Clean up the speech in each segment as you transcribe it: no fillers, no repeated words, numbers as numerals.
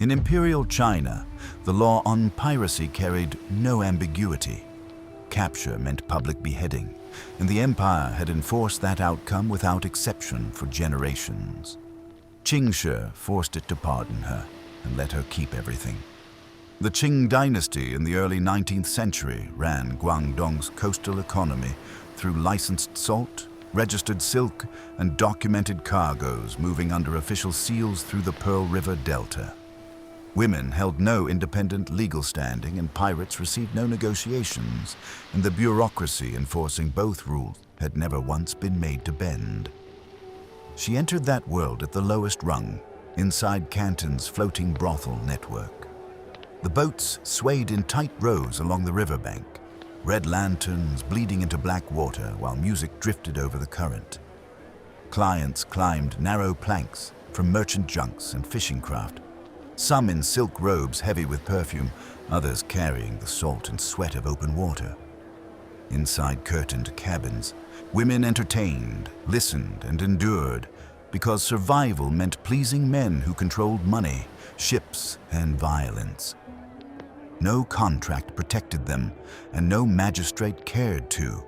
In imperial China, the law on piracy carried no ambiguity. Capture meant public beheading, and the empire had enforced that outcome without exception for generations. Ching Shih forced it to pardon her and let her keep everything. The Qing Dynasty in the early 19th century ran Guangdong's coastal economy through licensed salt, registered silk, and documented cargoes moving under official seals through the Pearl River Delta. Women held no independent legal standing, and pirates received no negotiations, and the bureaucracy enforcing both rules had never once been made to bend. She entered that world at the lowest rung, inside Canton's floating brothel network. The boats swayed in tight rows along the riverbank, red lanterns bleeding into black water while music drifted over the current. Clients climbed narrow planks from merchant junks and fishing craft, some in silk robes heavy with perfume, others carrying the salt and sweat of open water. Inside curtained cabins, women entertained, listened, and endured, because survival meant pleasing men who controlled money, ships, and violence. No contract protected them, and no magistrate cared to.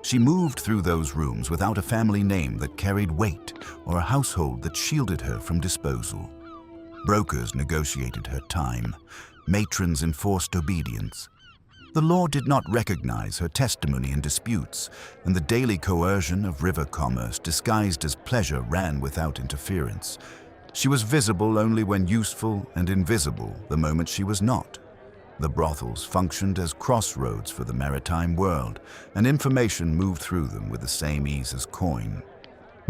She moved through those rooms without a family name that carried weight or a household that shielded her from disposal. Brokers negotiated her time. Matrons enforced obedience. The law did not recognize her testimony in disputes, and the daily coercion of river commerce disguised as pleasure ran without interference. She was visible only when useful, and invisible the moment she was not. The brothels functioned as crossroads for the maritime world, and information moved through them with the same ease as coin.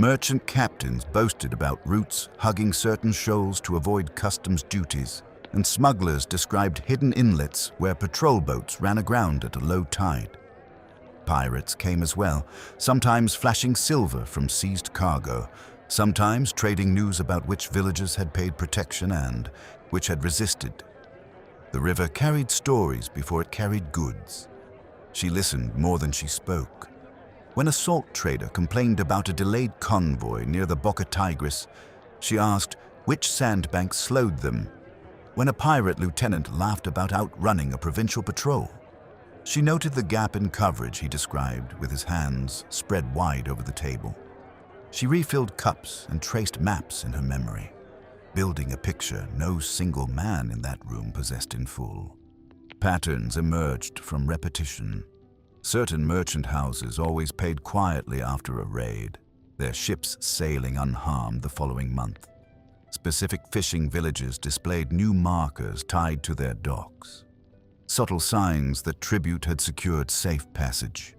Merchant captains boasted about routes hugging certain shoals to avoid customs duties, and smugglers described hidden inlets where patrol boats ran aground at a low tide. Pirates came as well, sometimes flashing silver from seized cargo, sometimes trading news about which villages had paid protection and which had resisted. The river carried stories before it carried goods. She listened more than she spoke. When a salt trader complained about a delayed convoy near the Boca Tigris, she asked which sandbank slowed them. When a pirate lieutenant laughed about outrunning a provincial patrol, she noted the gap in coverage he described with his hands spread wide over the table. She refilled cups and traced maps in her memory, building a picture no single man in that room possessed in full. Patterns emerged from repetition. Certain merchant houses always paid quietly after a raid, their ships sailing unharmed the following month. Specific fishing villages displayed new markers tied to their docks, subtle signs that tribute had secured safe passage.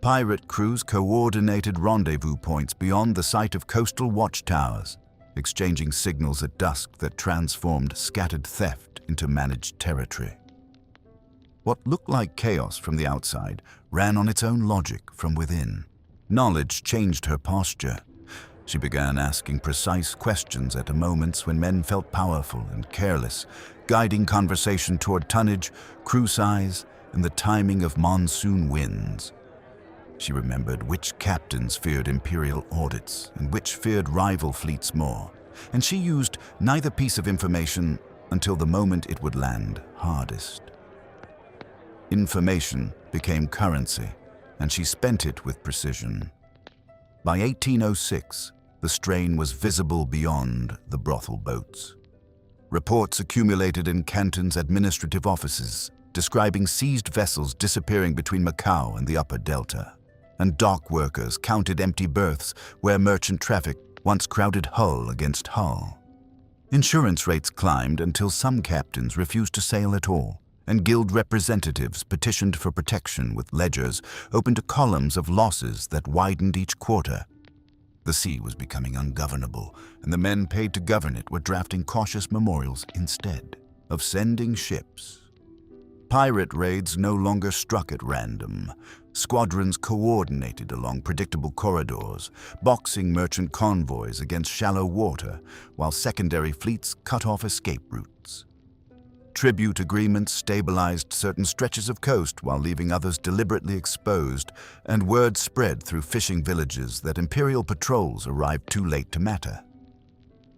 Pirate crews coordinated rendezvous points beyond the sight of coastal watchtowers, exchanging signals at dusk that transformed scattered theft into managed territory. What looked like chaos from the outside ran on its own logic from within. Knowledge changed her posture. She began asking precise questions at moments when men felt powerful and careless, guiding conversation toward tonnage, crew size, and the timing of monsoon winds. She remembered which captains feared imperial audits and which feared rival fleets more, and she used neither piece of information until the moment it would land hardest. Information became currency, and she spent it with precision. By 1806, the strain was visible beyond the brothel boats. Reports accumulated in Canton's administrative offices, describing seized vessels disappearing between Macau and the upper delta, and dock workers counted empty berths where merchant traffic once crowded hull against hull. Insurance rates climbed until some captains refused to sail at all, and guild representatives petitioned for protection with ledgers open to columns of losses that widened each quarter. The sea was becoming ungovernable, and the men paid to govern it were drafting cautious memorials instead of sending ships. Pirate raids no longer struck at random. Squadrons coordinated along predictable corridors, boxing merchant convoys against shallow water, while secondary fleets cut off escape routes. Tribute agreements stabilized certain stretches of coast while leaving others deliberately exposed, and word spread through fishing villages that imperial patrols arrived too late to matter.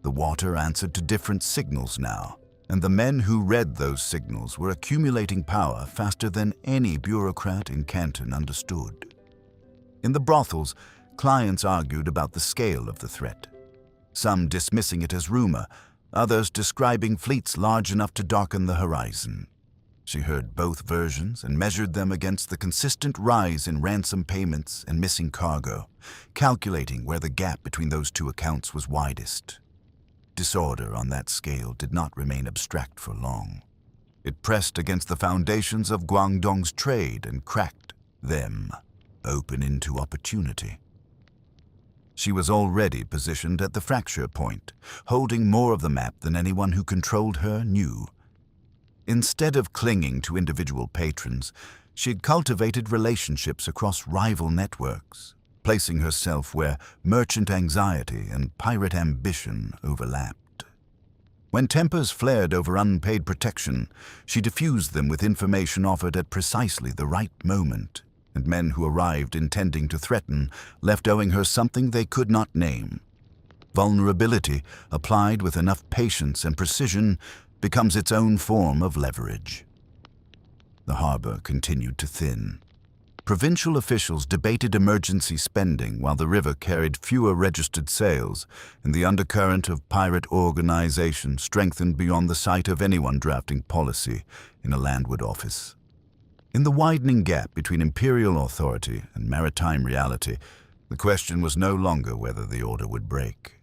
The water answered to different signals now, and the men who read those signals were accumulating power faster than any bureaucrat in Canton understood. In the brothels, clients argued about the scale of the threat, some dismissing it as rumor, others describing fleets large enough to darken the horizon. She heard both versions and measured them against the consistent rise in ransom payments and missing cargo, calculating where the gap between those two accounts was widest. Disorder on that scale did not remain abstract for long. It pressed against the foundations of Guangdong's trade and cracked them open into opportunity. She was already positioned at the fracture point, holding more of the map than anyone who controlled her knew. Instead of clinging to individual patrons, she had cultivated relationships across rival networks, placing herself where merchant anxiety and pirate ambition overlapped. When tempers flared over unpaid protection, she diffused them with information offered at precisely the right moment, and men who arrived intending to threaten left owing her something they could not name. Vulnerability, applied with enough patience and precision, becomes its own form of leverage. The harbor continued to thin. Provincial officials debated emergency spending while the river carried fewer registered sails, and the undercurrent of pirate organization strengthened beyond the sight of anyone drafting policy in a landward office. In the widening gap between imperial authority and maritime reality, the question was no longer whether the order would break.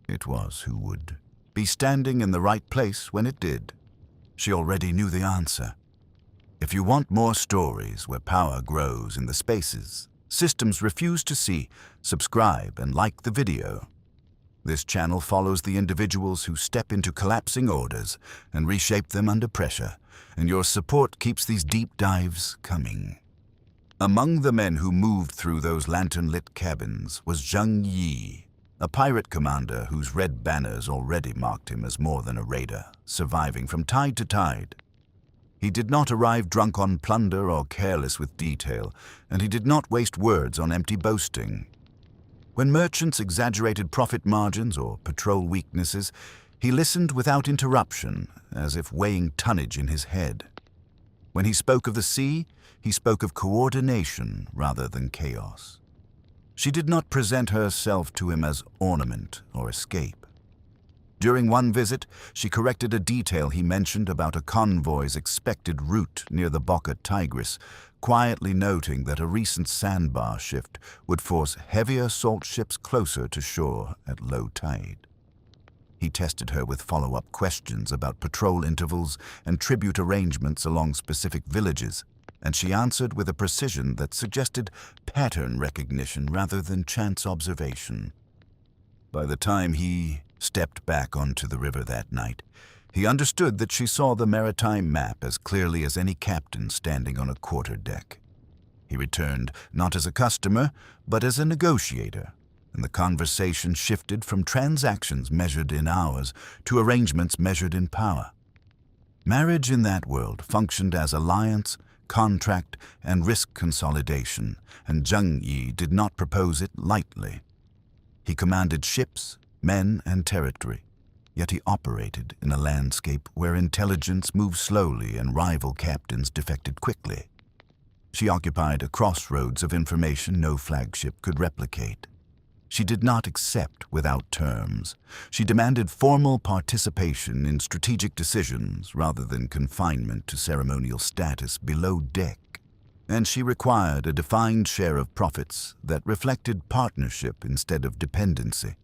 It was who would be standing in the right place when it did. She already knew the answer. If you want more stories where power grows in the spaces systems refuse to see, subscribe and like the video. This channel follows the individuals who step into collapsing orders and reshape them under pressure, and your support keeps these deep dives coming. Among the men who moved through those lantern-lit cabins was Ching Shih, a pirate commander whose red banners already marked him as more than a raider, surviving from tide to tide. He did not arrive drunk on plunder or careless with detail, and he did not waste words on empty boasting. When merchants exaggerated profit margins or patrol weaknesses, he listened without interruption, as if weighing tonnage in his head. When he spoke of the sea, he spoke of coordination rather than chaos. She did not present herself to him as ornament or escape. During one visit, she corrected a detail he mentioned about a convoy's expected route near the Boca Tigris, quietly noting that a recent sandbar shift would force heavier salt ships closer to shore at low tide. He tested her with follow-up questions about patrol intervals and tribute arrangements along specific villages, and she answered with a precision that suggested pattern recognition rather than chance observation. By the time he stepped back onto the river that night, he understood that she saw the maritime map as clearly as any captain standing on a quarterdeck. He returned not as a customer, but as a negotiator, and the conversation shifted from transactions measured in hours to arrangements measured in power. Marriage in that world functioned as alliance, contract, and risk consolidation, and Ching Shih did not propose it lightly. He commanded ships, men, and territory, yet he operated in a landscape where intelligence moved slowly and rival captains defected quickly. She occupied a crossroads of information no flagship could replicate. She did not accept without terms. She demanded formal participation in strategic decisions rather than confinement to ceremonial status below deck. And she required a defined share of profits that reflected partnership instead of dependency.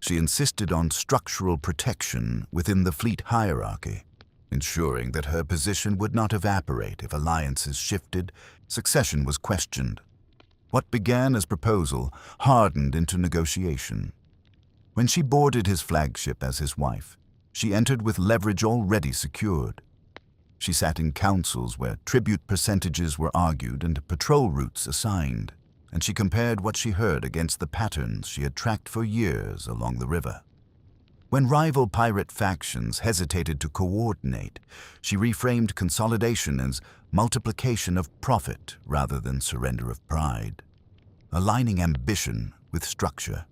She insisted on structural protection within the fleet hierarchy, ensuring that her position would not evaporate if alliances shifted, succession was questioned. What began as proposal hardened into negotiation. When she boarded his flagship as his wife, she entered with leverage already secured. She sat in councils where tribute percentages were argued and patrol routes assigned, and she compared what she heard against the patterns she had tracked for years along the river. When rival pirate factions hesitated to coordinate, she reframed consolidation as multiplication of profit rather than surrender of pride, aligning ambition with structure.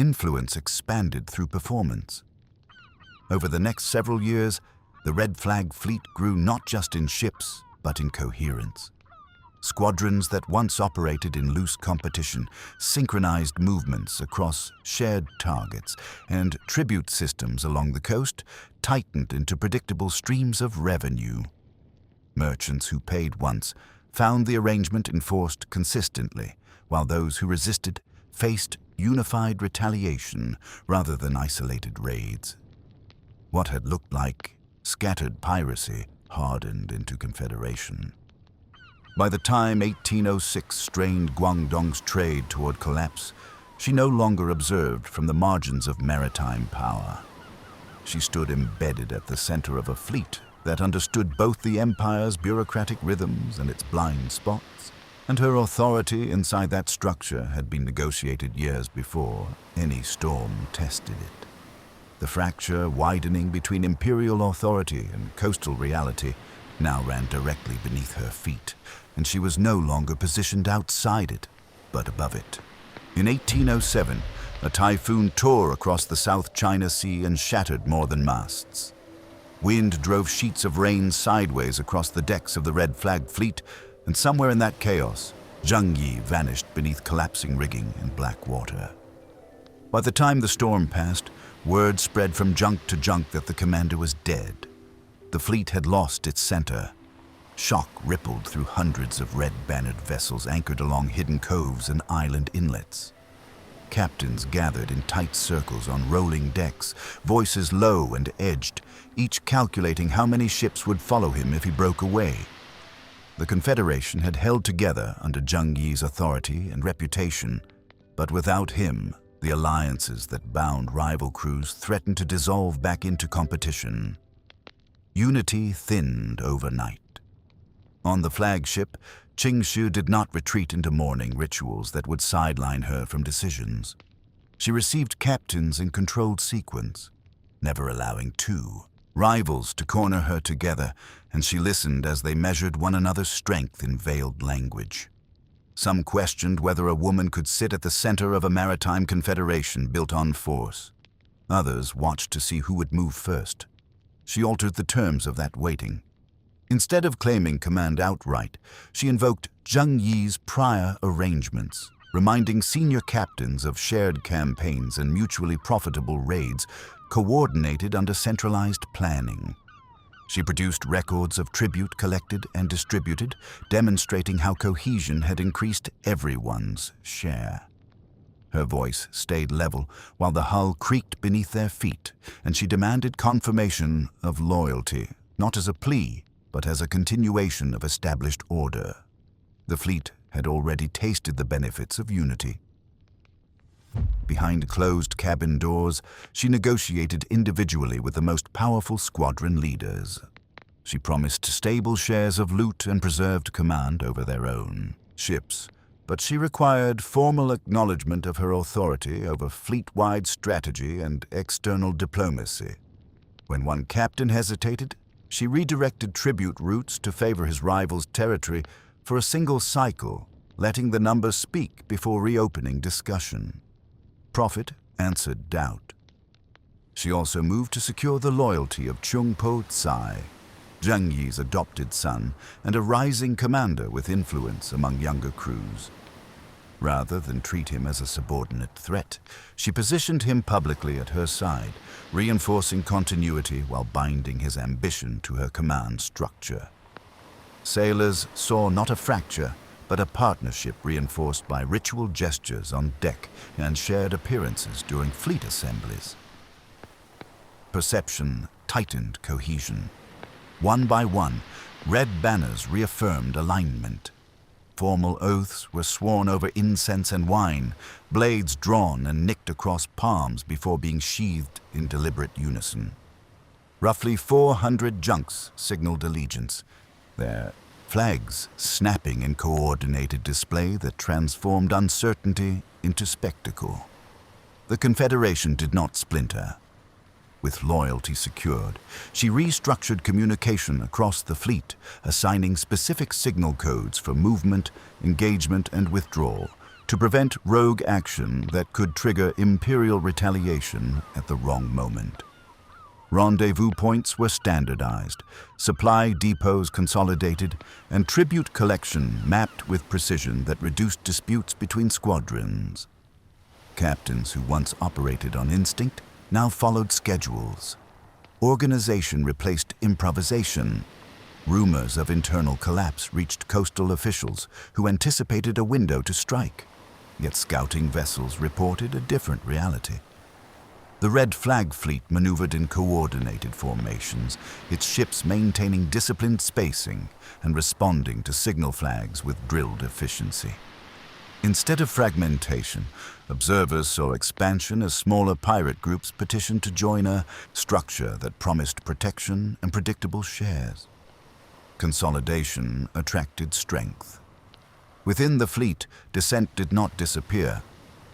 influence expanded through performance. Over the next several years, the Red Flag fleet grew not just in ships, but in coherence. Squadrons that once operated in loose competition synchronized movements across shared targets, and tribute systems along the coast tightened into predictable streams of revenue. Merchants who paid once found the arrangement enforced consistently, while those who resisted faced unified retaliation rather than isolated raids. What had looked like scattered piracy hardened into confederation. By the time 1806 strained Guangdong's trade toward collapse, she no longer observed from the margins of maritime power. She stood embedded at the center of a fleet that understood both the empire's bureaucratic rhythms and its blind spots, and her authority inside that structure had been negotiated years before any storm tested it. The fracture widening between imperial authority and coastal reality now ran directly beneath her feet, and she was no longer positioned outside it, but above it. In 1807, a typhoon tore across the South China Sea and shattered northern masts. Wind drove sheets of rain sideways across the decks of the Red Flag fleet, and somewhere in that chaos, Zheng Yi vanished beneath collapsing rigging and black water. By the time the storm passed, word spread from junk to junk that the commander was dead. The fleet had lost its center. Shock rippled through hundreds of red-bannered vessels anchored along hidden coves and island inlets. Captains gathered in tight circles on rolling decks, voices low and edged, each calculating how many ships would follow him if he broke away. The Confederation had held together under Zheng Yi's authority and reputation, but without him, the alliances that bound rival crews threatened to dissolve back into competition. Unity thinned overnight. On the flagship, Ching Shih did not retreat into mourning rituals that would sideline her from decisions. She received captains in controlled sequence, never allowing two rivals to corner her together, and she listened as they measured one another's strength in veiled language. Some questioned whether a woman could sit at the center of a maritime confederation built on force. Others watched to see who would move first. She altered the terms of that waiting. Instead of claiming command outright, she invoked Zheng Yi's prior arrangements, reminding senior captains of shared campaigns and mutually profitable raids coordinated under centralized planning. She produced records of tribute collected and distributed, demonstrating how cohesion had increased everyone's share. Her voice stayed level while the hull creaked beneath their feet, and she demanded confirmation of loyalty, not as a plea, but as a continuation of established order. The fleet had already tasted the benefits of unity. Behind closed cabin doors, she negotiated individually with the most powerful squadron leaders. She promised stable shares of loot and preserved command over their own ships, but she required formal acknowledgement of her authority over fleet-wide strategy and external diplomacy. When one captain hesitated, she redirected tribute routes to favor his rival's territory for a single cycle, letting the numbers speak before reopening discussion. Profit answered doubt. She also moved to secure the loyalty of Chung Po Tsai, Zheng Yi's adopted son and a rising commander with influence among younger crews. Rather than treat him as a subordinate threat, she positioned him publicly at her side, reinforcing continuity while binding his ambition to her command structure. Sailors saw not a fracture, but a partnership reinforced by ritual gestures on deck and shared appearances during fleet assemblies. Perception tightened cohesion. One by one, red banners reaffirmed alignment. Formal oaths were sworn over incense and wine, blades drawn and nicked across palms before being sheathed in deliberate unison. Roughly 400 junks signaled allegiance, their flags snapping in coordinated display that transformed uncertainty into spectacle. The Confederation did not splinter. With loyalty secured, she restructured communication across the fleet, assigning specific signal codes for movement, engagement, and withdrawal, to prevent rogue action that could trigger imperial retaliation at the wrong moment. Rendezvous points were standardized, supply depots consolidated, and tribute collection mapped with precision that reduced disputes between squadrons. Captains who once operated on instinct now followed schedules. Organization replaced improvisation. Rumors of internal collapse reached coastal officials who anticipated a window to strike. Yet scouting vessels reported a different reality. The Red Flag Fleet maneuvered in coordinated formations, its ships maintaining disciplined spacing and responding to signal flags with drilled efficiency. Instead of fragmentation, observers saw expansion as smaller pirate groups petitioned to join a structure that promised protection and predictable shares. Consolidation attracted strength. Within the fleet, dissent did not disappear,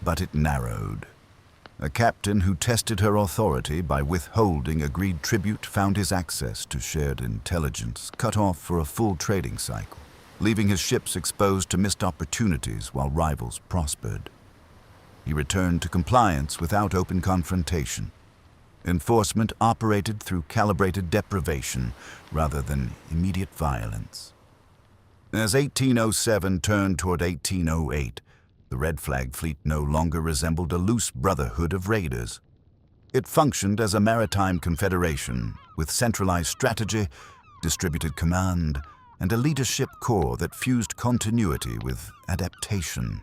but it narrowed. A captain who tested her authority by withholding agreed tribute found his access to shared intelligence cut off for a full trading cycle, leaving his ships exposed to missed opportunities while rivals prospered. He returned to compliance without open confrontation. Enforcement operated through calibrated deprivation rather than immediate violence. As 1807 turned toward 1808, the Red Flag Fleet no longer resembled a loose brotherhood of raiders. It functioned as a maritime confederation with centralized strategy, distributed command, and a leadership core that fused continuity with adaptation.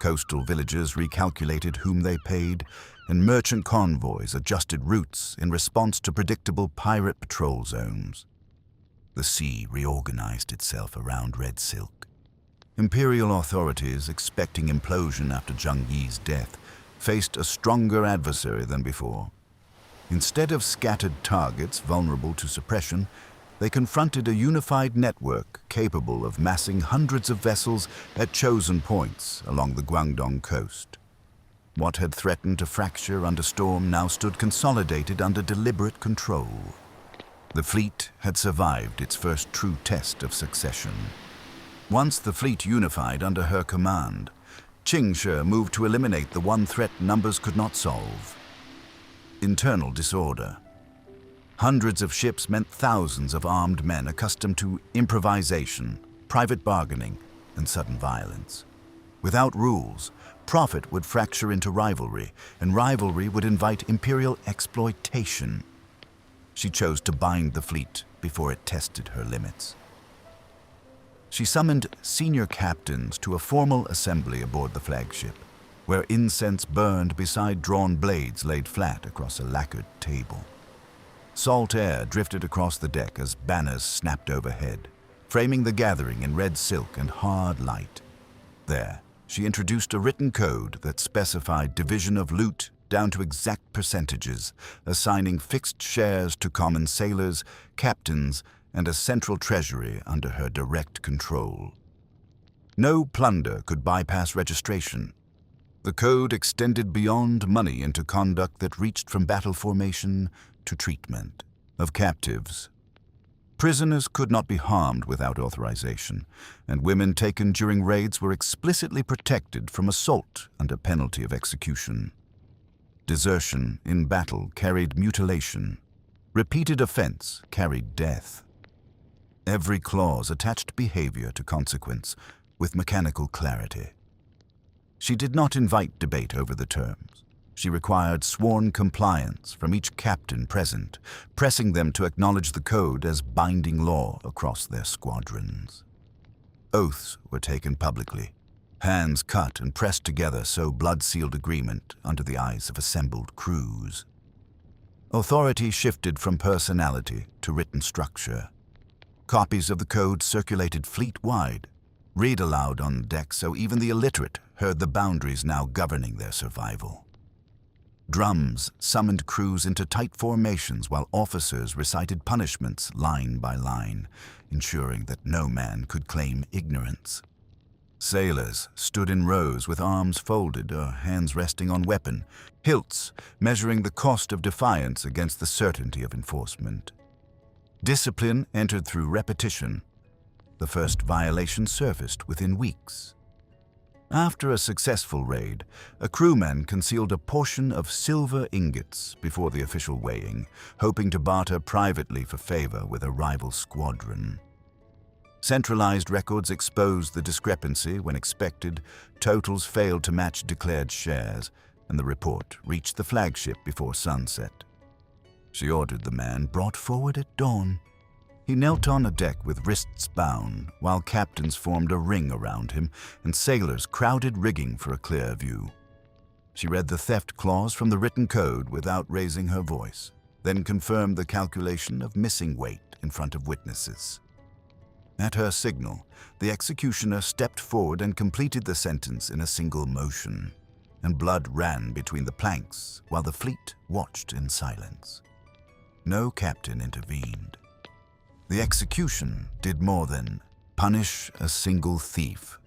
Coastal villages recalculated whom they paid, and merchant convoys adjusted routes in response to predictable pirate patrol zones. The sea reorganized itself around Red Silk. Imperial authorities, expecting implosion after Zheng Yi's death, faced a stronger adversary than before. Instead of scattered targets vulnerable to suppression, they confronted a unified network capable of massing hundreds of vessels at chosen points along the Guangdong coast. What had threatened to fracture under storm now stood consolidated under deliberate control. The fleet had survived its first true test of succession. Once the fleet unified under her command, Ching Shih moved to eliminate the one threat numbers could not solve: internal disorder. Hundreds of ships meant thousands of armed men accustomed to improvisation, private bargaining, and sudden violence. Without rules, profit would fracture into rivalry, and rivalry would invite imperial exploitation. She chose to bind the fleet before it tested her limits. She summoned senior captains to a formal assembly aboard the flagship, where incense burned beside drawn blades laid flat across a lacquered table. Salt air drifted across the deck as banners snapped overhead, framing the gathering in red silk and hard light. There, she introduced a written code that specified division of loot down to exact percentages, assigning fixed shares to common sailors, captains, and a central treasury under her direct control. No plunder could bypass registration. The code extended beyond money into conduct that reached from battle formation to treatment of captives. Prisoners could not be harmed without authorization, and women taken during raids were explicitly protected from assault under penalty of execution. Desertion in battle carried mutilation. Repeated offense carried death. Every clause attached behavior to consequence with mechanical clarity. She did not invite debate over the terms. She required sworn compliance from each captain present, pressing them to acknowledge the code as binding law across their squadrons. Oaths were taken publicly, hands cut and pressed together so blood-sealed agreement under the eyes of assembled crews. Authority shifted from personality to written structure. Copies of the code circulated fleet-wide, read aloud on deck so even the illiterate heard the boundaries now governing their survival. Drums summoned crews into tight formations while officers recited punishments line by line, ensuring that no man could claim ignorance. Sailors stood in rows with arms folded or hands resting on weapon, hilts measuring the cost of defiance against the certainty of enforcement. Discipline entered through repetition. The first violation surfaced within weeks. After a successful raid, a crewman concealed a portion of silver ingots before the official weighing, hoping to barter privately for favor with a rival squadron. Centralized records exposed the discrepancy when expected, totals failed to match declared shares, and the report reached the flagship before sunset. She ordered the man brought forward at dawn. He knelt on a deck with wrists bound, while captains formed a ring around him and sailors crowded rigging for a clear view. She read the theft clause from the written code without raising her voice, then confirmed the calculation of missing weight in front of witnesses. At her signal, the executioner stepped forward and completed the sentence in a single motion, and blood ran between the planks while the fleet watched in silence. No captain intervened. The execution did more than punish a single thief.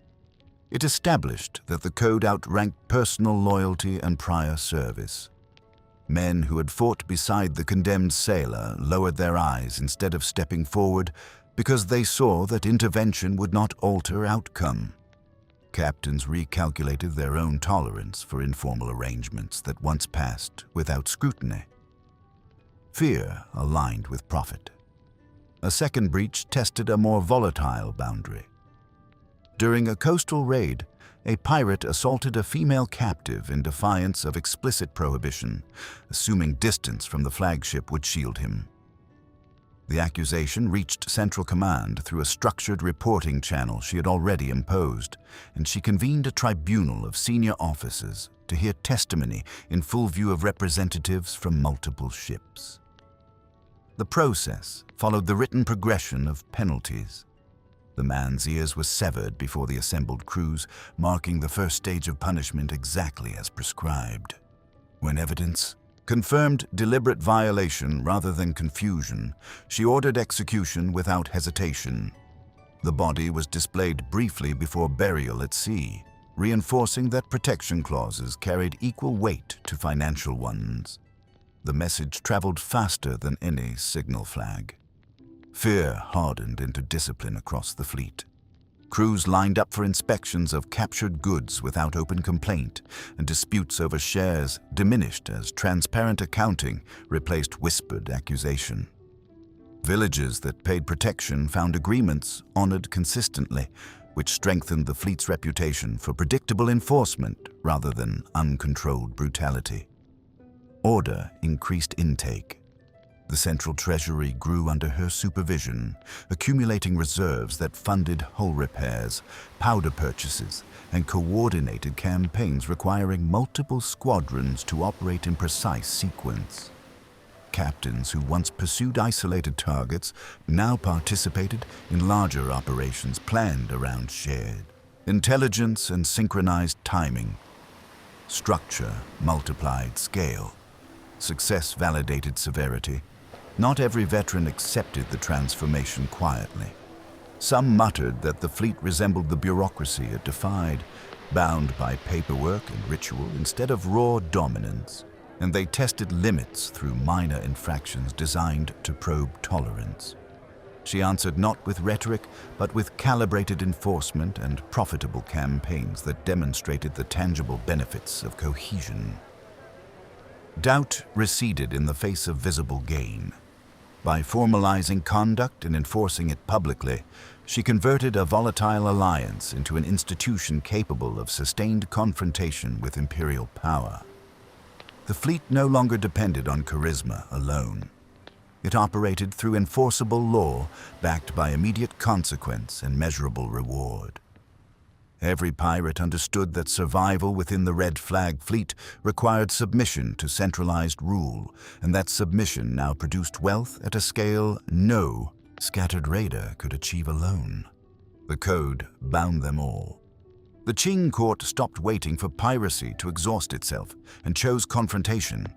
It established that the code outranked personal loyalty and prior service. Men who had fought beside the condemned sailor lowered their eyes instead of stepping forward because they saw that intervention would not alter outcome. Captains recalculated their own tolerance for informal arrangements that once passed without scrutiny. Fear aligned with profit. A second breach tested a more volatile boundary. During a coastal raid, a pirate assaulted a female captive in defiance of explicit prohibition, assuming distance from the flagship would shield him. The accusation reached Central Command through a structured reporting channel she had already imposed, and she convened a tribunal of senior officers to hear testimony in full view of representatives from multiple ships. The process followed the written progression of penalties. The man's ears were severed before the assembled crews, marking the first stage of punishment exactly as prescribed. When evidence confirmed deliberate violation rather than confusion, she ordered execution without hesitation. The body was displayed briefly before burial at sea, reinforcing that protection clauses carried equal weight to financial ones. The message traveled faster than any signal flag. Fear hardened into discipline across the fleet. Crews lined up for inspections of captured goods without open complaint, and disputes over shares diminished as transparent accounting replaced whispered accusation. Villages that paid protection found agreements honored consistently, which strengthened the fleet's reputation for predictable enforcement rather than uncontrolled brutality. Order increased intake. The Central Treasury grew under her supervision, accumulating reserves that funded hull repairs, powder purchases, and coordinated campaigns requiring multiple squadrons to operate in precise sequence. Captains who once pursued isolated targets now participated in larger operations planned around shared intelligence and synchronized timing. Structure multiplied scale. Success validated severity. Not every veteran accepted the transformation quietly. Some muttered that the fleet resembled the bureaucracy it defied, bound by paperwork and ritual instead of raw dominance, and they tested limits through minor infractions designed to probe tolerance. She answered not with rhetoric, but with calibrated enforcement and profitable campaigns that demonstrated the tangible benefits of cohesion. Doubt receded in the face of visible gain. By formalizing conduct and enforcing it publicly, she converted a volatile alliance into an institution capable of sustained confrontation with imperial power. The fleet no longer depended on charisma alone. It operated through enforceable law backed by immediate consequence and measurable reward. Every pirate understood that survival within the Red Flag fleet required submission to centralized rule, and that submission now produced wealth at a scale no scattered raider could achieve alone. The code bound them all. The Qing court stopped waiting for piracy to exhaust itself and chose confrontation.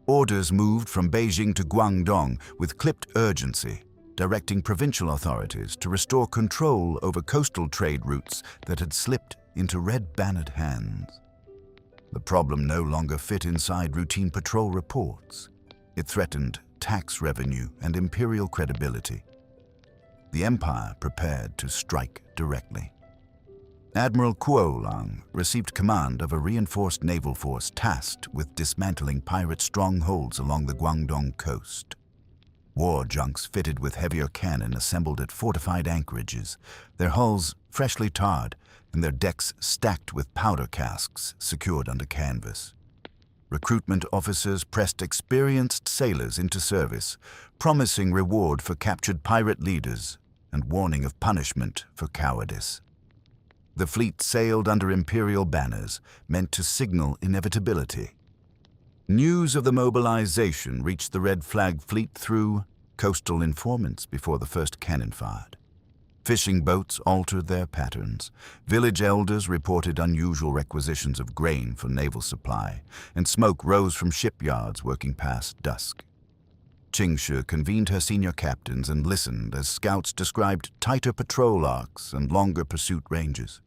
Orders moved from Beijing to Guangdong with clipped urgency, directing provincial authorities to restore control over coastal trade routes that had slipped into red-bannered hands. The problem no longer fit inside routine patrol reports. It threatened tax revenue and imperial credibility. The empire prepared to strike directly. Admiral Kuo-Lang received command of a reinforced naval force tasked with dismantling pirate strongholds along the Guangdong coast. War junks fitted with heavier cannon assembled at fortified anchorages, their hulls freshly tarred and their decks stacked with powder casks secured under canvas. Recruitment officers pressed experienced sailors into service, promising reward for captured pirate leaders and warning of punishment for cowardice. The fleet sailed under imperial banners, meant to signal inevitability. News of the mobilization reached the Red Flag Fleet through coastal informants before the first cannon fired. Fishing boats altered their patterns. Village elders reported unusual requisitions of grain for naval supply, and smoke rose from shipyards working past dusk. Ching Shih convened her senior captains and listened as scouts described tighter patrol arcs and longer pursuit ranges.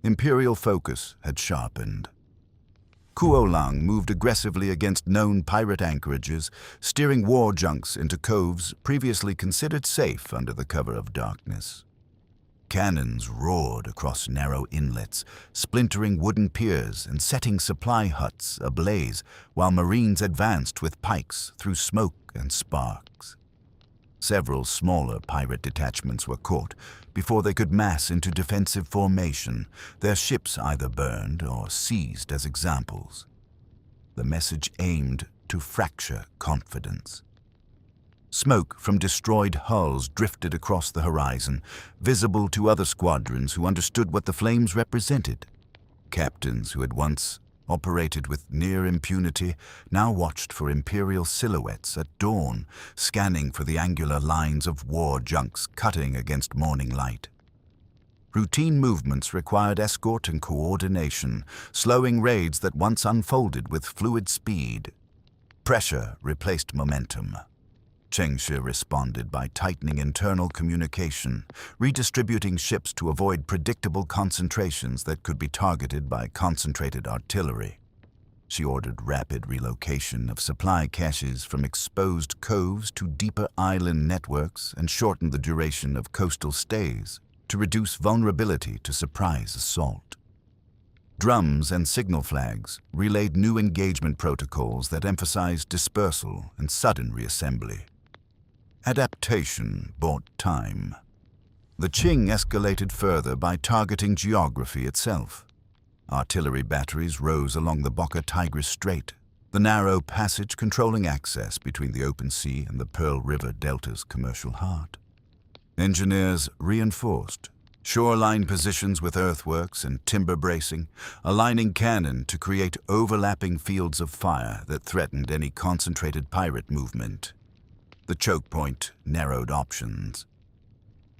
Imperial focus had sharpened. Kuo-Lang moved aggressively against known pirate anchorages, steering war junks into coves previously considered safe under the cover of darkness. Cannons roared across narrow inlets, splintering wooden piers and setting supply huts ablaze, while Marines advanced with pikes through smoke and sparks. Several smaller pirate detachments were caught before they could mass into defensive formation, their ships either burned or seized as examples. The message aimed to fracture confidence. Smoke from destroyed hulls drifted across the horizon, visible to other squadrons who understood what the flames represented. Captains who had once operated with near impunity now watched for imperial silhouettes at dawn, scanning for the angular lines of war junks cutting against morning light. Routine movements required escort and coordination, slowing raids that once unfolded with fluid speed. Pressure replaced momentum. Ching Shih responded by tightening internal communication, redistributing ships to avoid predictable concentrations that could be targeted by concentrated artillery. She ordered rapid relocation of supply caches from exposed coves to deeper island networks and shortened the duration of coastal stays to reduce vulnerability to surprise assault. Drums and signal flags relayed new engagement protocols that emphasized dispersal and sudden reassembly. Adaptation bought time. The Qing escalated further by targeting geography itself. Artillery batteries rose along the Boca Tigris Strait, the narrow passage controlling access between the open sea and the Pearl River Delta's commercial heart. Engineers reinforced shoreline positions with earthworks and timber bracing, aligning cannon to create overlapping fields of fire that threatened any concentrated pirate movement. The choke point narrowed options.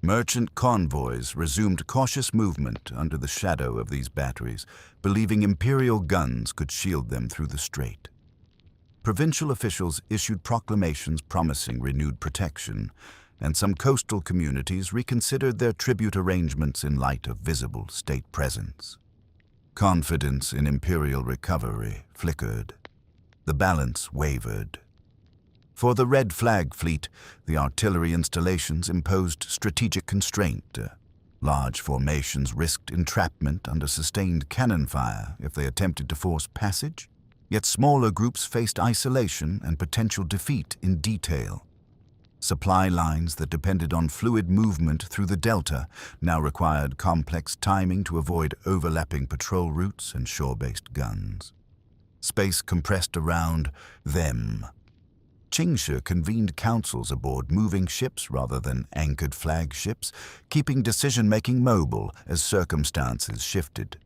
Merchant convoys resumed cautious movement under the shadow of these batteries, believing imperial guns could shield them through the strait. Provincial officials issued proclamations promising renewed protection, and some coastal communities reconsidered their tribute arrangements in light of visible state presence. Confidence in imperial recovery flickered. The balance wavered. For the Red Flag Fleet, the artillery installations imposed strategic constraint. Large formations risked entrapment under sustained cannon fire if they attempted to force passage, yet smaller groups faced isolation and potential defeat in detail. Supply lines that depended on fluid movement through the delta now required complex timing to avoid overlapping patrol routes and shore-based guns. Space compressed around them. Ching Shih convened councils aboard moving ships rather than anchored flagships, keeping decision-making mobile as circumstances shifted.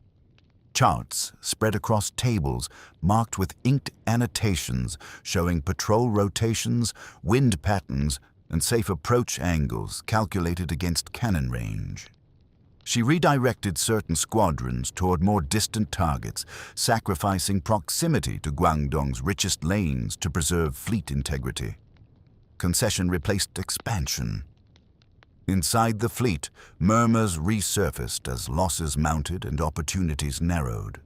Charts spread across tables marked with inked annotations showing patrol rotations, wind patterns, and safe approach angles calculated against cannon range. She redirected certain squadrons toward more distant targets, sacrificing proximity to Guangdong's richest lanes to preserve fleet integrity. Concession replaced expansion. Inside the fleet, murmurs resurfaced as losses mounted and opportunities narrowed.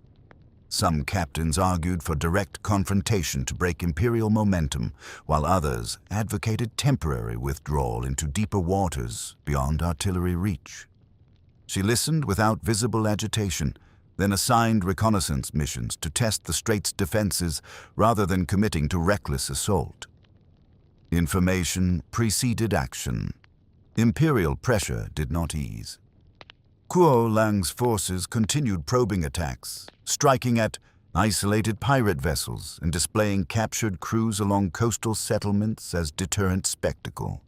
Some captains argued for direct confrontation to break imperial momentum, while others advocated temporary withdrawal into deeper waters beyond artillery reach. She listened without visible agitation, then assigned reconnaissance missions to test the strait's defenses rather than committing to reckless assault. Information preceded action. Imperial pressure did not ease. Kuo Lang's forces continued probing attacks, striking at isolated pirate vessels and displaying captured crews along coastal settlements as deterrent spectacle.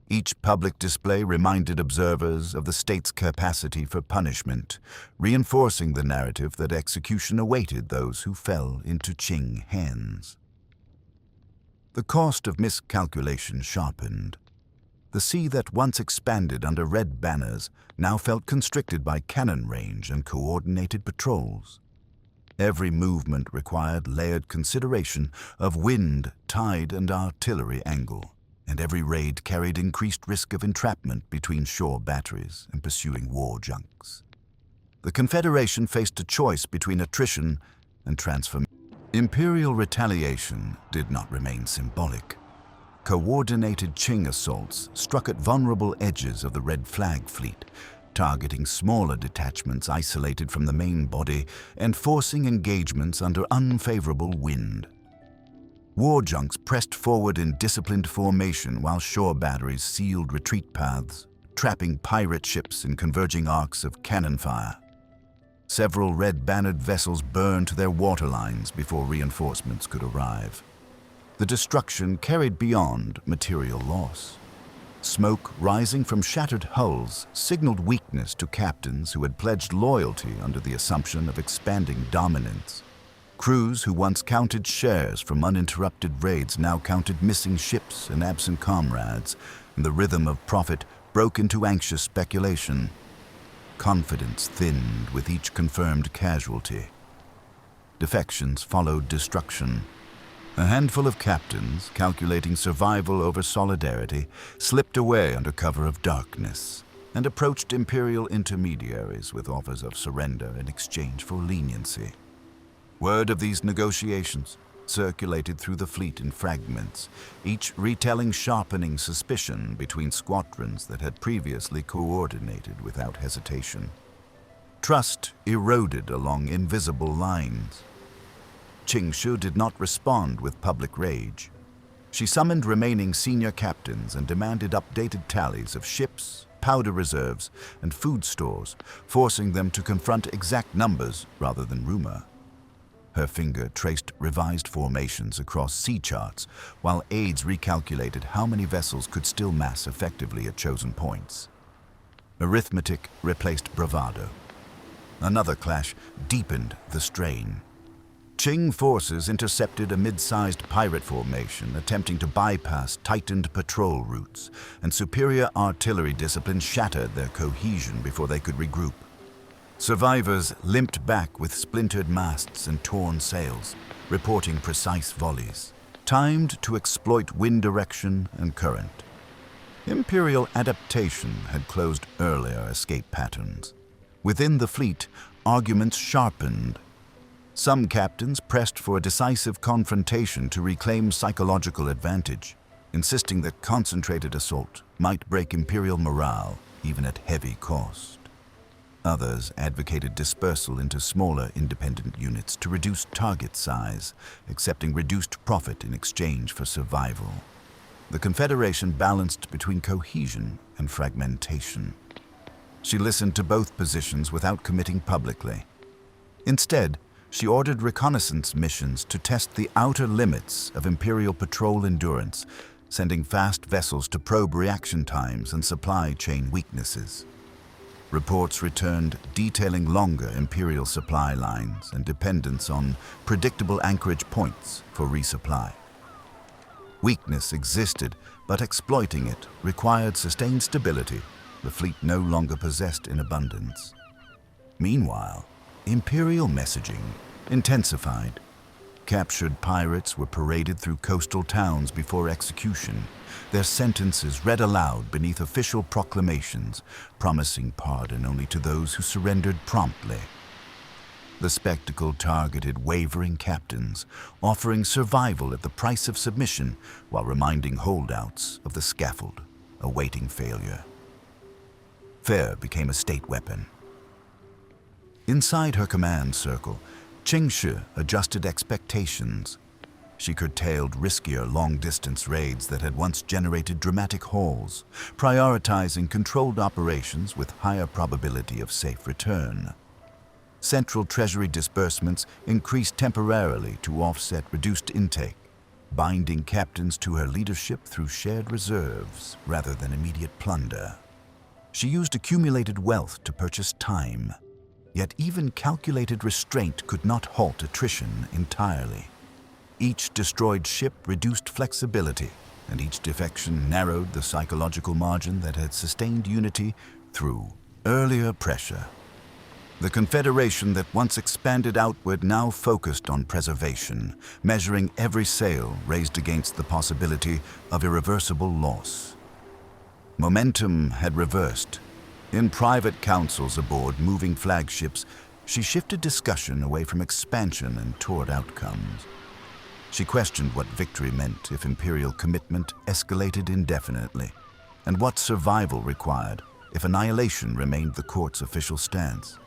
Each public display reminded observers of the state's capacity for punishment, reinforcing the narrative that execution awaited those who fell into Qing hands. The cost of miscalculation sharpened. The sea that once expanded under red banners now felt constricted by cannon range and coordinated patrols. Every movement required layered consideration of wind, tide, and artillery angle, and every raid carried increased risk of entrapment between shore batteries and pursuing war junks. The Confederation faced a choice between attrition and transformation. Imperial retaliation did not remain symbolic. Coordinated Qing assaults struck at vulnerable edges of the Red Flag fleet, targeting smaller detachments isolated from the main body and forcing engagements under unfavorable wind. War junks pressed forward in disciplined formation while shore batteries sealed retreat paths, trapping pirate ships in converging arcs of cannon fire. Several red-bannered vessels burned to their waterlines before reinforcements could arrive. The destruction carried beyond material loss. Smoke rising from shattered hulls signaled weakness to captains who had pledged loyalty under the assumption of expanding dominance. Crews who once counted shares from uninterrupted raids now counted missing ships and absent comrades, and the rhythm of profit broke into anxious speculation. Confidence thinned with each confirmed casualty. Defections followed destruction. A handful of captains, calculating survival over solidarity, slipped away under cover of darkness and approached Imperial intermediaries with offers of surrender in exchange for leniency. Word of these negotiations circulated through the fleet in fragments, each retelling sharpening suspicion between squadrons that had previously coordinated without hesitation. Trust eroded along invisible lines. Ching Shih did not respond with public rage. She summoned remaining senior captains and demanded updated tallies of ships, powder reserves, and food stores, forcing them to confront exact numbers rather than rumor. Her finger traced revised formations across sea charts, while aides recalculated how many vessels could still mass effectively at chosen points. Arithmetic replaced bravado. Another clash deepened the strain. Qing forces intercepted a mid-sized pirate formation attempting to bypass tightened patrol routes, and superior artillery discipline shattered their cohesion before they could regroup. Survivors limped back with splintered masts and torn sails, reporting precise volleys, timed to exploit wind direction and current. Imperial adaptation had closed earlier escape patterns. Within the fleet, arguments sharpened. Some captains pressed for a decisive confrontation to reclaim psychological advantage, insisting that concentrated assault might break Imperial morale, even at heavy cost. Others advocated dispersal into smaller independent units to reduce target size, accepting reduced profit in exchange for survival. The Confederation balanced between cohesion and fragmentation. She listened to both positions without committing publicly. Instead, she ordered reconnaissance missions to test the outer limits of Imperial patrol endurance, sending fast vessels to probe reaction times and supply chain weaknesses. Reports returned detailing longer Imperial supply lines and dependence on predictable anchorage points for resupply. Weakness existed, but exploiting it required sustained stability the fleet no longer possessed in abundance. Meanwhile, Imperial messaging intensified. Captured pirates were paraded through coastal towns before execution, their sentences read aloud beneath official proclamations, promising pardon only to those who surrendered promptly. The spectacle targeted wavering captains, offering survival at the price of submission while reminding holdouts of the scaffold awaiting failure. Fear became a state weapon. Inside her command circle, Ching Shih adjusted expectations. She curtailed riskier long-distance raids that had once generated dramatic hauls, prioritizing controlled operations with higher probability of safe return. Central Treasury disbursements increased temporarily to offset reduced intake, binding captains to her leadership through shared reserves rather than immediate plunder. She used accumulated wealth to purchase time, yet even calculated restraint could not halt attrition entirely. Each destroyed ship reduced flexibility, and each defection narrowed the psychological margin that had sustained unity through earlier pressure. The confederation that once expanded outward now focused on preservation, measuring every sail raised against the possibility of irreversible loss. Momentum had reversed. In private councils aboard moving flagships, she shifted discussion away from expansion and toward outcomes. She questioned what victory meant if imperial commitment escalated indefinitely, and what survival required if annihilation remained the court's official stance.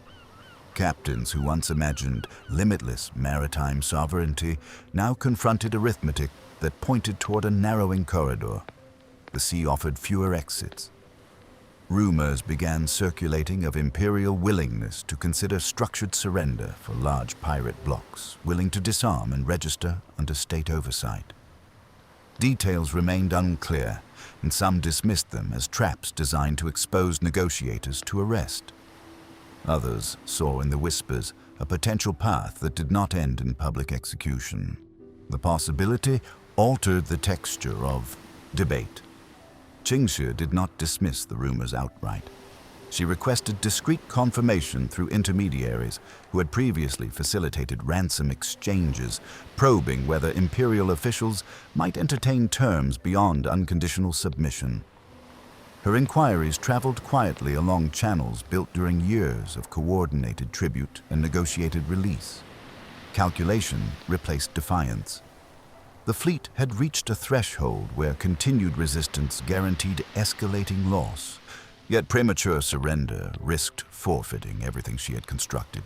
Captains who once imagined limitless maritime sovereignty now confronted arithmetic that pointed toward a narrowing corridor. The sea offered fewer exits. Rumors began circulating of imperial willingness to consider structured surrender for large pirate blocks, willing to disarm and register under state oversight. Details remained unclear, and some dismissed them as traps designed to expose negotiators to arrest. Others saw in the whispers a potential path that did not end in public execution. The possibility altered the texture of debate. Ching Shih did not dismiss the rumors outright. She requested discreet confirmation through intermediaries who had previously facilitated ransom exchanges, probing whether imperial officials might entertain terms beyond unconditional submission. Her inquiries traveled quietly along channels built during years of coordinated tribute and negotiated release. Calculation replaced defiance. The fleet had reached a threshold where continued resistance guaranteed escalating loss, yet premature surrender risked forfeiting everything she had constructed.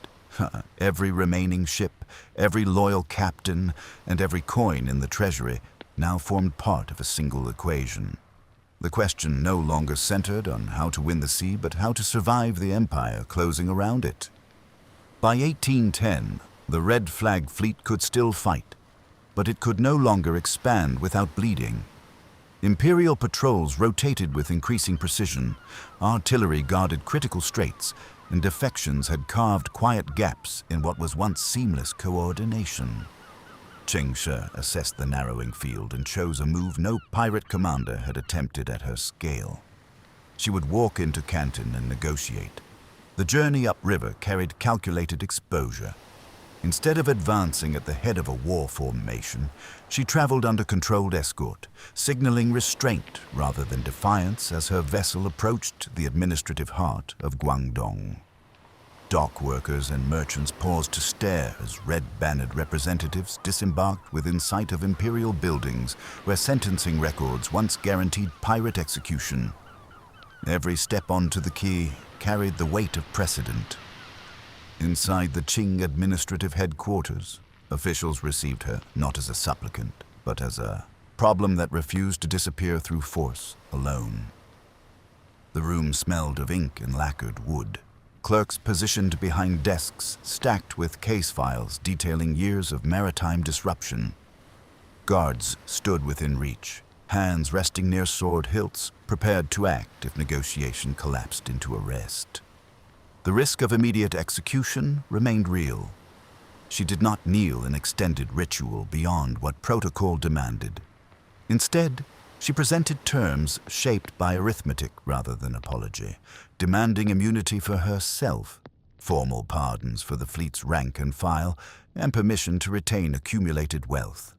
Every remaining ship, every loyal captain, and every coin in the treasury now formed part of a single equation. The question no longer centered on how to win the sea, but how to survive the empire closing around it. By 1810, the Red Flag fleet could still fight, but it could no longer expand without bleeding. Imperial patrols rotated with increasing precision, artillery guarded critical straits, and defections had carved quiet gaps in what was once seamless coordination. Ching Shih assessed the narrowing field and chose a move no pirate commander had attempted at her scale. She would walk into Canton and negotiate. The journey upriver carried calculated exposure. Instead of advancing at the head of a war formation, she traveled under controlled escort, signaling restraint rather than defiance as her vessel approached the administrative heart of Guangdong. Dock workers and merchants paused to stare as red-bannered representatives disembarked within sight of imperial buildings where sentencing records once guaranteed pirate execution. Every step onto the quay carried the weight of precedent. Inside the Qing administrative headquarters, officials received her not as a supplicant, but as a problem that refused to disappear through force alone. The room smelled of ink and lacquered wood. Clerks positioned behind desks stacked with case files detailing years of maritime disruption. Guards stood within reach, hands resting near sword hilts, prepared to act if negotiation collapsed into arrest. The risk of immediate execution remained real. She did not kneel in extended ritual beyond what protocol demanded. Instead, she presented terms shaped by arithmetic rather than apology, demanding immunity for herself, formal pardons for the fleet's rank and file, and permission to retain accumulated wealth.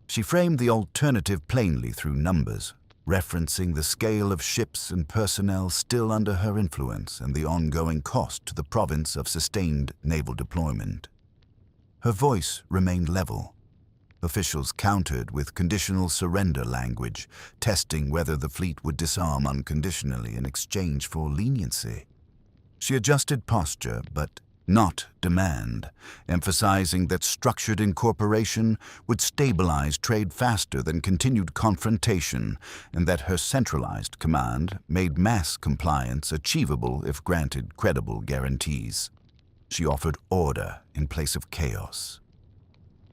She framed the alternative plainly through numbers, referencing the scale of ships and personnel still under her influence and the ongoing cost to the province of sustained naval deployment. Her voice remained level. Officials countered with conditional surrender language, testing whether the fleet would disarm unconditionally in exchange for leniency. She adjusted posture, but not demand, emphasizing that structured incorporation would stabilize trade faster than continued confrontation, and that her centralized command made mass compliance achievable if granted credible guarantees. She offered order in place of chaos.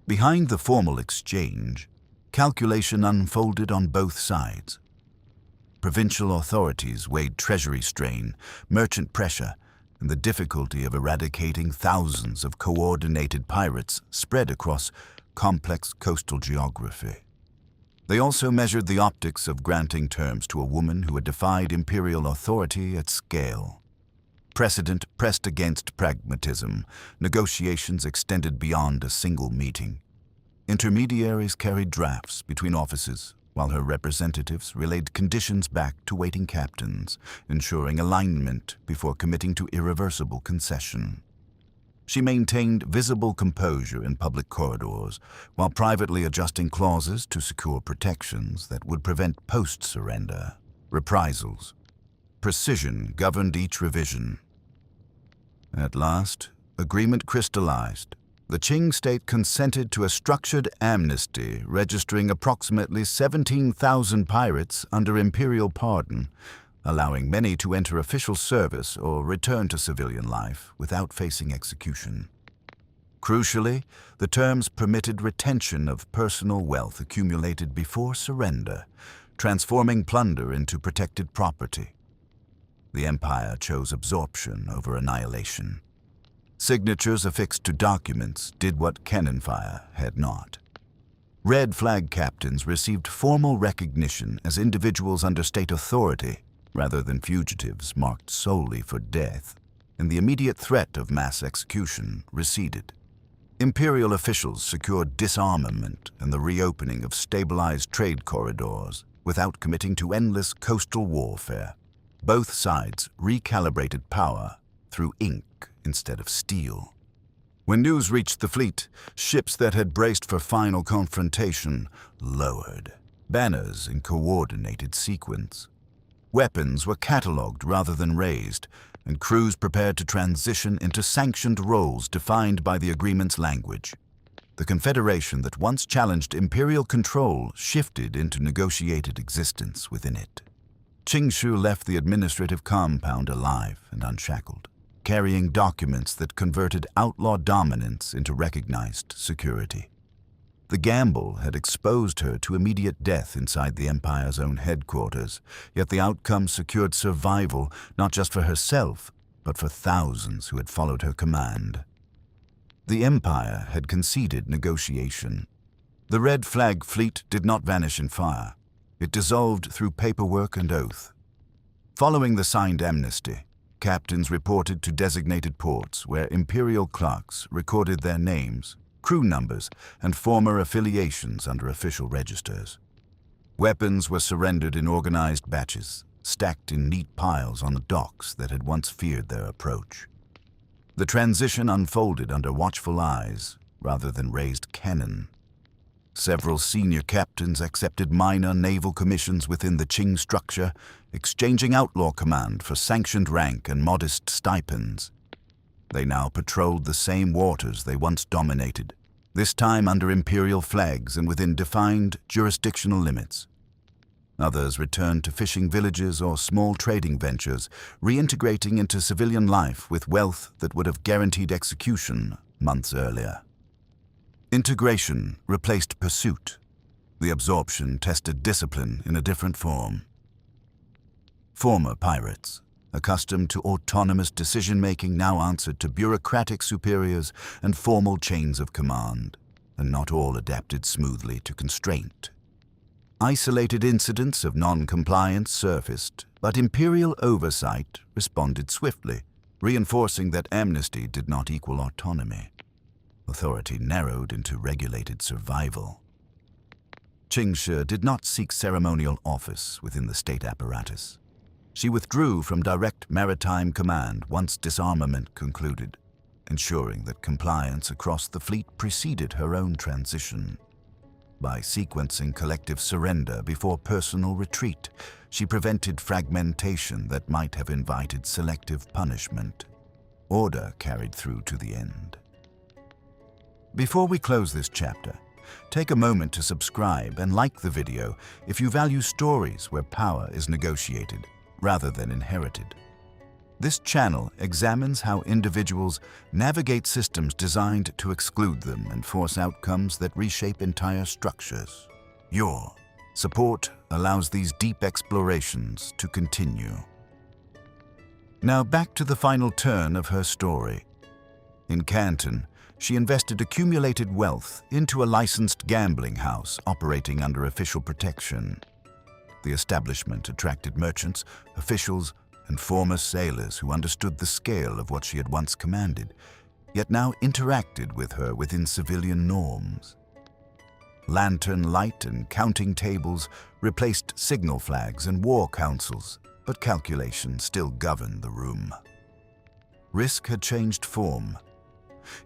Behind the formal exchange, calculation unfolded on both sides. Provincial authorities weighed treasury strain, merchant pressure, and the difficulty of eradicating thousands of coordinated pirates spread across complex coastal geography. They also measured the optics of granting terms to a woman who had defied imperial authority at scale. Precedent pressed against pragmatism, negotiations extended beyond a single meeting. Intermediaries carried drafts between offices, while her representatives relayed conditions back to waiting captains, ensuring alignment before committing to irreversible concession. She maintained visible composure in public corridors, while privately adjusting clauses to secure protections that would prevent post-surrender reprisals. Precision governed each revision. At last, agreement crystallized. The Qing state consented to a structured amnesty registering approximately 17,000 pirates under imperial pardon, allowing many to enter official service or return to civilian life without facing execution. Crucially, the terms permitted retention of personal wealth accumulated before surrender, transforming plunder into protected property. The empire chose absorption over annihilation. Signatures affixed to documents did what cannon fire had not. Red flag captains received formal recognition as individuals under state authority, rather than fugitives marked solely for death, and the immediate threat of mass execution receded. Imperial officials secured disarmament and the reopening of stabilized trade corridors without committing to endless coastal warfare. Both sides recalibrated power through ink instead of steel. When news reached the fleet, ships that had braced for final confrontation lowered, banners in coordinated sequence. Weapons were catalogued rather than raised, and crews prepared to transition into sanctioned roles defined by the agreement's language. The confederation that once challenged imperial control shifted into negotiated existence within it. Ching Shih left the administrative compound alive and unshackled, carrying documents that converted outlaw dominance into recognized security. The gamble had exposed her to immediate death inside the empire's own headquarters, yet the outcome secured survival not just for herself, but for thousands who had followed her command. The empire had conceded negotiation. The red flag fleet did not vanish in fire. It dissolved through paperwork and oath. Following the signed amnesty, captains reported to designated ports where imperial clerks recorded their names, crew numbers, and former affiliations under official registers. Weapons were surrendered in organized batches, stacked in neat piles on the docks that had once feared their approach. The transition unfolded under watchful eyes rather than raised cannon. Several senior captains accepted minor naval commissions within the Qing structure, exchanging outlaw command for sanctioned rank and modest stipends. They now patrolled the same waters they once dominated, this time under imperial flags and within defined jurisdictional limits. Others returned to fishing villages or small trading ventures, reintegrating into civilian life with wealth that would have guaranteed execution months earlier. Integration replaced pursuit. The absorption tested discipline in a different form. Former pirates, accustomed to autonomous decision-making, now answered to bureaucratic superiors and formal chains of command, and not all adapted smoothly to constraint. Isolated incidents of non-compliance surfaced, but imperial oversight responded swiftly, reinforcing that amnesty did not equal autonomy. Authority narrowed into regulated survival. Ching Shih did not seek ceremonial office within the state apparatus. She withdrew from direct maritime command once disarmament concluded, ensuring that compliance across the fleet preceded her own transition. By sequencing collective surrender before personal retreat, she prevented fragmentation that might have invited selective punishment. Order carried through to the end. Before we close this chapter, take a moment to subscribe and like the video if you value stories where power is negotiated rather than inherited. This channel examines how individuals navigate systems designed to exclude them and force outcomes that reshape entire structures. Your support allows these deep explorations to continue. Now back to the final turn of her story. In Canton, she invested accumulated wealth into a licensed gambling house operating under official protection. The establishment attracted merchants, officials, and former sailors who understood the scale of what she had once commanded, yet now interacted with her within civilian norms. Lantern light and counting tables replaced signal flags and war councils, but calculation still governed the room. Risk had changed form.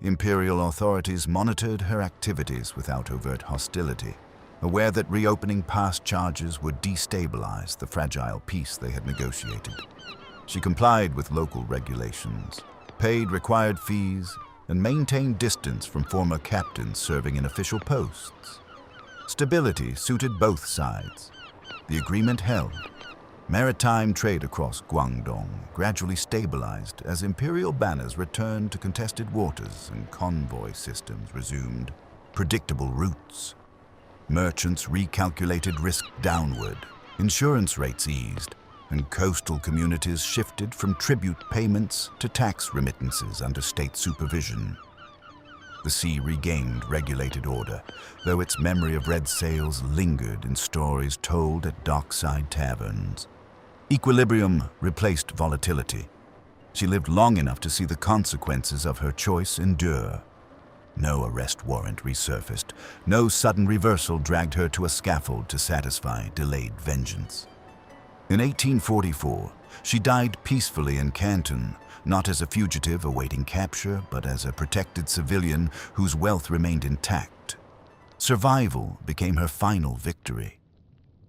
Imperial authorities monitored her activities without overt hostility, aware that reopening past charges would destabilize the fragile peace they had negotiated. She complied with local regulations, paid required fees, and maintained distance from former captains serving in official posts. Stability suited both sides. The agreement held. Maritime trade across Guangdong gradually stabilized as imperial banners returned to contested waters and convoy systems resumed predictable routes. Merchants recalculated risk downward, insurance rates eased, and coastal communities shifted from tribute payments to tax remittances under state supervision. The sea regained regulated order, though its memory of red sails lingered in stories told at dockside taverns. Equilibrium replaced volatility. She lived long enough to see the consequences of her choice endure. No arrest warrant resurfaced. No sudden reversal dragged her to a scaffold to satisfy delayed vengeance. In 1844, she died peacefully in Canton, not as a fugitive awaiting capture, but as a protected civilian whose wealth remained intact. Survival became her final victory.